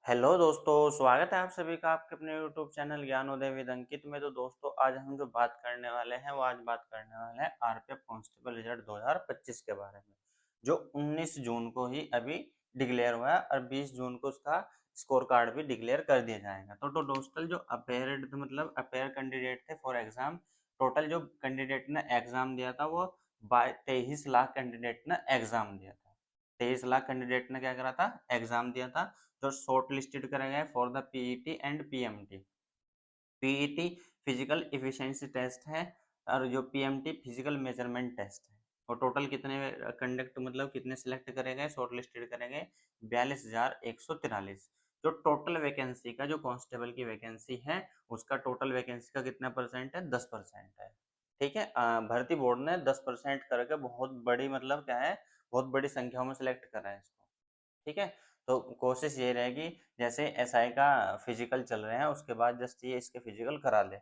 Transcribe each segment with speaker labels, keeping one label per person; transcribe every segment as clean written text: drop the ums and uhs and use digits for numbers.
Speaker 1: Hello दोस्तों, स्वागत है आप सभी का आपके अपने यूट्यूब चैनल ज्ञानोदय विद अंकित में। तो दोस्तों आज हम जो बात करने वाले हैं वो आज बात करने वाले हैं आरपीएफ कांस्टेबल रिजल्ट 2025 के बारे में, जो 19 जून को ही अभी डिक्लेयर हुआ है और 20 जून को उसका स्कोर कार्ड भी डिक्लेयर कर दिया जाएगा। तो दोस्तों जो अपेयर कैंडिडेट थे फॉर एग्जाम, टोटल जो कैंडिडेट ने एग्जाम दिया था वो 23 लाख कैंडिडेट ने एग्जाम दिया था। 23 लाख कैंडिडेट ने क्या करा था, एग्जाम दिया था। जो शॉर्ट लिस्टेड करे गए for the PET and PMT. PET physical efficiency test है और जो पीएमटी फिजिकल मेजरमेंट टेस्ट है। और टोटल कितने कितने सिलेक्ट करे गए, शॉर्ट लिस्टेड करे गए 42,143। जो टोटल वैकेंसी का, जो कांस्टेबल की वैकेंसी है उसका टोटल वैकेंसी का कितना परसेंट है, 10% है। ठीक है, भर्ती बोर्ड ने 10% करके बहुत बड़ी क्या है, बहुत बड़ी संख्याओं में सिलेक्ट करा है इसको। ठीक है, तो कोशिश ये रहेगी जैसे एसआई का फिजिकल चल रहे हैं उसके बाद जस्ट ये इसके फिजिकल करा ले।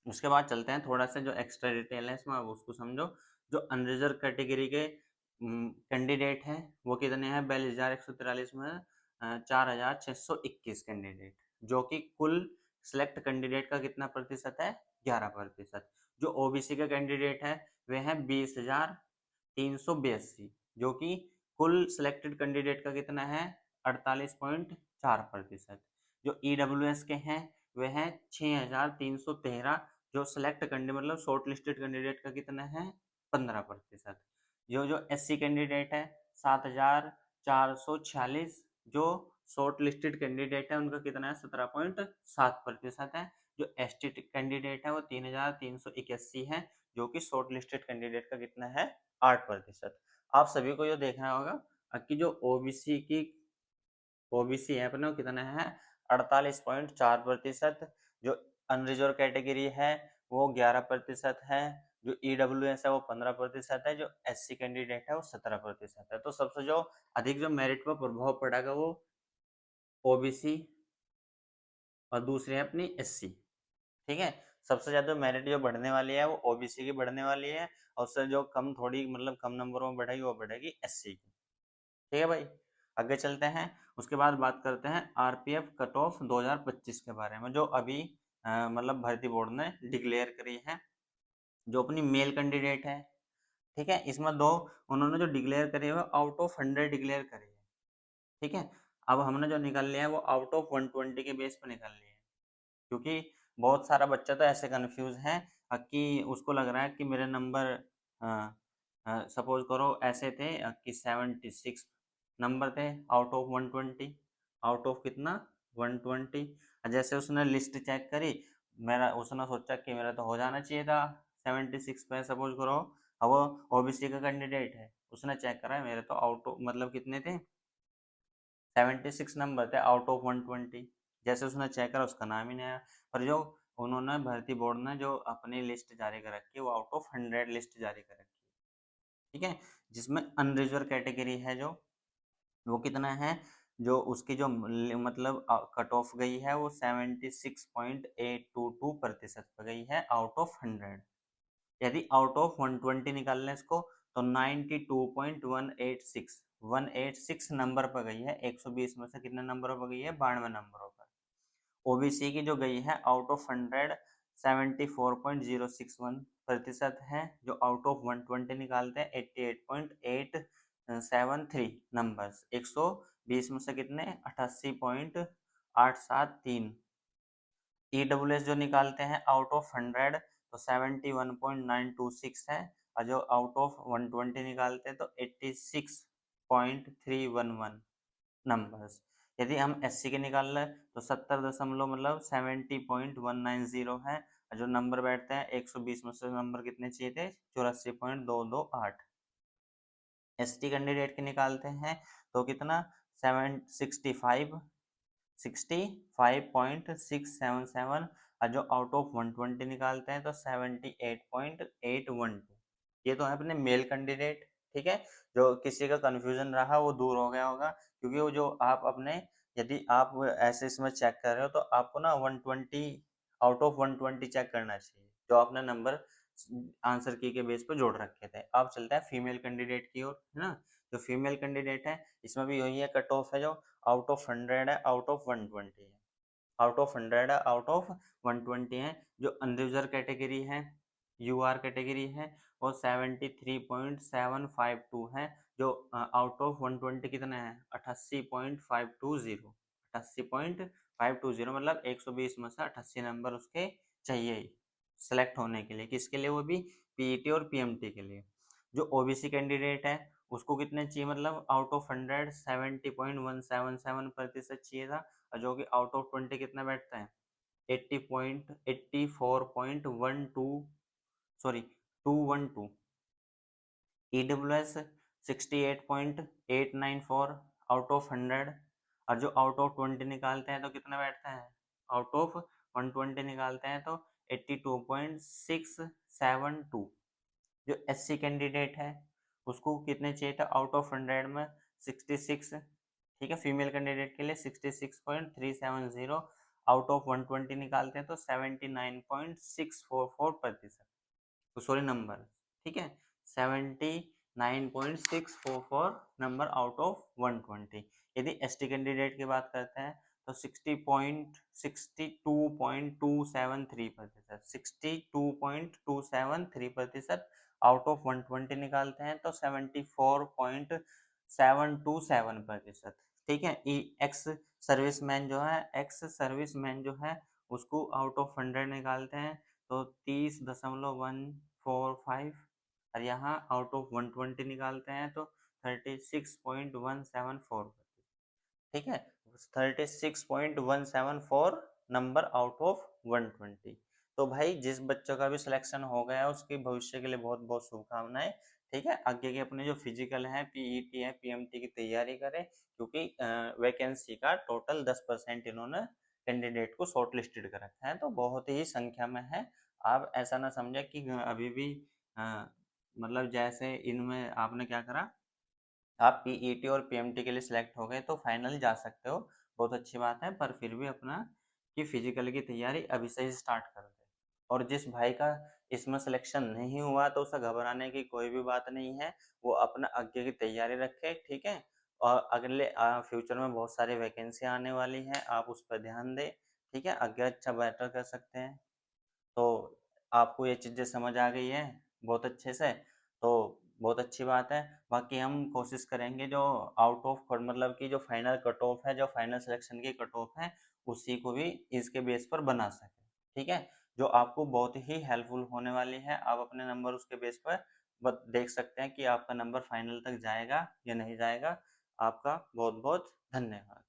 Speaker 1: उसके बाद चलते हैं थोड़ा सा जो एक्स्ट्रा डिटेल है इसमें, अब उसको समझो। जो अनरिजर्व कैटेगरी के कैंडिडेट हैं वो कितने हैं, 42,143 में 4,621 कैंडिडेट, जो कि कुल सिलेक्ट कैंडिडेट का कितना प्रतिशत है, 11%। जो ओबीसी के कैंडिडेट है वे हैं 20,382, जो कि कुल सिलेक्टेड कैंडिडेट का कितना है, 48.4%। जो ईडब्ल्यूएस के हैं वे हैं 6,313, जो सिलेक्ट शॉर्ट लिस्टेड कैंडिडेट का कितना है, 15%। जो एससी कैंडिडेट है 7,446, जो शॉर्ट लिस्टेड कैंडिडेट है उनका कितना है, 17.7% है। जो एसटी कैंडिडेट है वो 3,381 है, जो कि शॉर्ट लिस्टेड कैंडिडेट का कितना है, 8%। आप सभी को ये देखना होगा कि जो ओबीसी है अपने कितना है, 48.4%। जो अनरिजर्व कैटेगरी है वो 11% है। जो ईडब्ल्यूएस है वो 15% है। जो एससी कैंडिडेट है वो 17% है। तो सबसे जो अधिक जो मेरिट पर प्रभाव पड़ेगा वो ओबीसी और दूसरी है अपनी एससी। ठीक है, सबसे ज्यादा मेरिट जो बढ़ने वाली है वो ओबीसी की बढ़ने वाली है, और उससे जो कम थोड़ी कम नंबरों में बढ़ेगी वो बढ़ेगी एससी की। ठीक है भाई, आगे चलते हैं। उसके बाद बात करते हैं आरपीएफ कट ऑफ 2025 के बारे में, जो अभी भर्ती बोर्ड ने डिक्लेयर करी है। जो अपनी मेल कैंडिडेट है, ठीक है, इसमें दो उन्होंने जो डिक्लेयर करी है वो आउट ऑफ 100 डिक्लेयर करी है। ठीक है, अब हमने जो निकाल लिया है वो आउट ऑफ 120 के बेस पर निकाल लिया है, क्योंकि बहुत सारा बच्चा तो ऐसे कंफ्यूज है कि उसको लग रहा है कि मेरे नंबर सपोज करो ऐसे थे कि 76 नंबर थे आउट ऑफ 120। आउट ऑफ कितना, 120। जैसे उसने लिस्ट चेक करी, मेरा उसने सोचा कि मेरा तो हो जाना चाहिए था 76 पे सपोज करो। अब वो ओबीसी का कैंडिडेट है, उसने चेक करा मेरे तो आउट ऑफ कितने थे, 76 नंबर थे आउट ऑफ 120। जैसे उसने चेक करा उसका नाम ही नहीं आया। पर जो उन्होंने भर्ती बोर्ड ने जो अपनी लिस्ट जारी कर रखी है वो आउट ऑफ 100 लिस्ट जारी कर रखी है। ठीक है, जिसमें अनरिजर्व कैटेगरी है जो वो कितना है, जो उसकी जो कट ऑफ गई है वो 76.822% पे गई है आउट ऑफ 100। यदि आउट ऑफ 120 निकाल लें इसको तो 92.186 186 नंबर पर गई है। 120 में से कितने नंबरों पर गई है, 92 नंबरों पर। ओबीसी की जो गई है आउट ऑफ 100 74.061% है। जो आउट ऑफ 120 निकालते हैं 88.873 नंबर्स। 120 में से कितने, 88.873। ईडब्ल्यूएस जो निकालते हैं आउट ऑफ 100 तो 71.926 है, और जो आउट ऑफ 120 निकालते हैं तो 86.311 नंबर्स। यदि हम एससी के निकाल लें तो 70 दशमलव 70.190 है, और जो नंबर बैठते हैं 120 में से नंबर कितने चाहिए थे, 84.228। एसटी कैंडिडेट के निकालते हैं तो कितना, 65.677, और जो आउट ऑफ 120 निकालते हैं तो 78.812। ये तो है अपने मेल कैंडिडेट। ठीक है, जो किसी का कंफ्यूजन रहा वो दूर हो गया होगा, क्योंकि वो जो आप अपने, यदि आप ऐसे इसमें चेक कर रहे हो तो आपको ना 120 आउट ऑफ 120 चेक करना चाहिए, जो आपने नंबर आंसर की के बेस पर जोड़ रखे थे। आप चलते हैं फीमेल कैंडिडेट की ओर, है ना। जो फीमेल कैंडिडेट है इसमें भी यही है, कट ऑफ है जो आउट ऑफ 100 है, आउट ऑफ 120 है, आउट ऑफ 100 है, आउट ऑफ 120 है। जो अनरिजर्व कैटेगरी है, यूआर कैटेगरी है, वो 73.752 है। जो आउट ऑफ 120 कितना है, 88.520, 88.520 मतलब 120 में से 88 नंबर उसके चाहिए सेलेक्ट होने के लिए। किसके लिए, वो भी पीईटी और पीएमटी के लिए। जो ओबीसी कैंडिडेट है उसको कितने चाहिए, मतलब आउट ऑफ 100 70.177% चाहिए था, और जो कि आउट ऑफ 20 कितना बैठता है, 84.12, सॉरी 212। ईडब्ल्यूएस 68.894 आउट ऑफ 100, और जो आउट ऑफ 20 निकालते हैं तो कितना बैठता है, आउट ऑफ 120 निकालते हैं तो 82.672। जो एससी कैंडिडेट है उसको कितने चाहिए था, आउट ऑफ 100 में 66, ठीक है, फीमेल कैंडिडेट के लिए 66.370, आउट ऑफ 120 निकालते हैं तो 79.644%, तो सॉरी नंबर, ठीक है, 79.644 नंबर आउट ऑफ 120। यदि एसटी कैंडिडेट की बात करते हैं तो 62.273%, 62.273% आउट ऑफ 120 निकालते हैं तो 74.727%, ठीक है। एक्स सर्विसमैन जो है, एक्स सर्विसमैन जो है उसको आउट ऑफ 100 निकालते हैं तो 30.145, और यहाँ आउट ऑफ 120 निकालते हैं तो 36.174, ठीक है, 36.174 नंबर आउट ऑफ 120। तो भाई जिस बच्चों का भी सिलेक्शन हो गया उसके भविष्य के लिए बहुत बहुत शुभकामनाएं, ठीक है। आगे के अपने जो फिजिकल है, पीईटी है, पीएमटी की तैयारी करें, क्योंकि वैकेंसी का टोटल 10% इन्होंने कैंडिडेट को शॉर्ट लिस्टेड कर रखा है, तो बहुत ही संख्या में है। आप ऐसा ना समझे कि अभी भी मतलब जैसे इनमें आपने क्या करा, आप पीईटी और पीएमटी के लिए सिलेक्ट हो गए तो फाइनल जा सकते हो, बहुत अच्छी बात है। पर फिर भी अपना कि फिजिकल की तैयारी अभी से ही स्टार्ट कर दे। और जिस भाई का इसमें सिलेक्शन नहीं हुआ तो उसे घबराने की कोई भी बात नहीं है, वो अपना आगे की तैयारी रखे, ठीक है। और अगले फ्यूचर में बहुत सारी वैकेंसी आने वाली हैं, आप उस पर ध्यान दें, ठीक है, आगे अच्छा बेटर कर सकते हैं। तो आपको ये चीज़ें समझ आ गई है बहुत अच्छे से, तो बहुत अच्छी बात है। बाकी हम कोशिश करेंगे जो आउट ऑफ मतलब कि जो फाइनल कट ऑफ है, जो फाइनल सिलेक्शन की कट ऑफ है, उसी को भी इसके बेस पर बना सकें, ठीक है, जो आपको बहुत ही हेल्पफुल होने वाली है। आप अपने नंबर उसके बेस पर देख सकते हैं कि आपका नंबर फाइनल तक जाएगा या नहीं जाएगा। आपका बहुत बहुत धन्यवाद।